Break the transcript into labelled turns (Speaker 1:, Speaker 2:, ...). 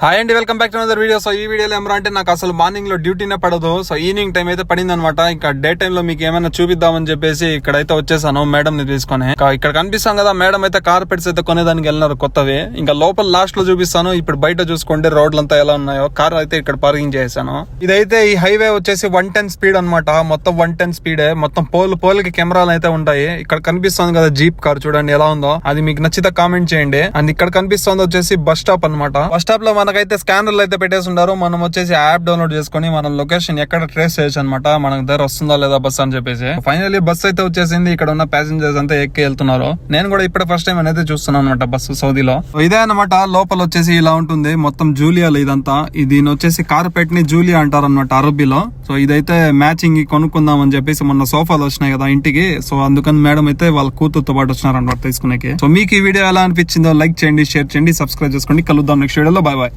Speaker 1: Hi అండి, welcome back to another video. So ఈ వీడియోలో ఏమరా అంటే నాకు అసలు మార్నింగ్ లో డ్యూటీనే పడదు. సో ఈవినింగ్ టైం అయితే పడింది అనమాట. ఇంకా డే టైం లో మీకు ఏమైనా చూపిద్దామని చెప్పేసి ఇక్కడైతే వచ్చేసాను మేడం ని తీసుకొని. ఇక్కడ కనిపిస్తాం కదా, మేడం అయితే కార్పెట్స్ అయితే కొనేదానికి వెళ్ళినారు కొత్తవి. ఇంకా లోపల లాస్ట్ లో చూపిస్తాను. ఇప్పుడు బయట చూసుకోండి రోడ్లంతా ఎలా ఉన్నాయో. కార్ అయితే ఇక్కడ పార్కింగ్ చేశాను. ఇదైతే ఈ హైవే వచ్చేసి 110 స్పీడ్ అనమాట. మొత్తం 110 స్పీడే. మొత్తం పోల్కి కెమెరాలు అయితే ఉంటాయి. ఇక్కడ కనిపిస్తుంది కదా జీప్ కార్, చూడండి ఎలా ఉందో. అది మీకు నచ్చితే కామెంట్ చేయండి. అండ్ ఇక్కడ కనిపిస్తుంది వచ్చేసి బస్ స్టాప్ అనమాట. బస్ స్టాప్ లో మనకైతే స్కానర్లు అయితే పెట్టేసి ఉన్నారు. మనం వచ్చేసి యాప్ డౌన్లోడ్ చేసుకుని మనం లొకేషన్ ఎక్కడ ట్రేస్ చేయొచ్చు అనమాట. మనకు దగ్గర వస్తుందా లేదా బస్ అని చెప్పేసి. ఫైనల్లీ బస్ అయితే వచ్చేసింది. ఇక్కడ ఉన్న ప్యాసింజర్స్ అంతా ఎక్కి వెళ్తున్నారు. నేను కూడా ఇప్పుడే ఫస్ట్ టైం అనేది చూస్తున్నాను అనమాట బస్సు సౌదీలో. ఇదే అనమాట. లోపల వచ్చేసి ఇలా ఉంటుంది మొత్తం జూలియాలు. ఇదంతా దీని వచ్చేసి కార్పెట్ ని జూలియా అంటారు అనమాట అరబీలో. సో ఇదైతే మ్యాచింగ్ కొనుక్కుందాం అని చెప్పేసి మొన్న సోఫాలు వచ్చినాయి కదా ఇంటికి. సో అందుకని మేడం అయితే వాళ్ళ కూతురుతో పాటు వచ్చినారు అనమాట తీసుకునేకి. సో మీకు ఈ వీడియో ఎలా అనిపించిందో లైక్ చేయండి, షేర్ చేయండి, సబ్స్క్రైబ్ చేసుకోండి. కలుద్దాం నెక్స్ట్ వీడియోలో. Bye bye.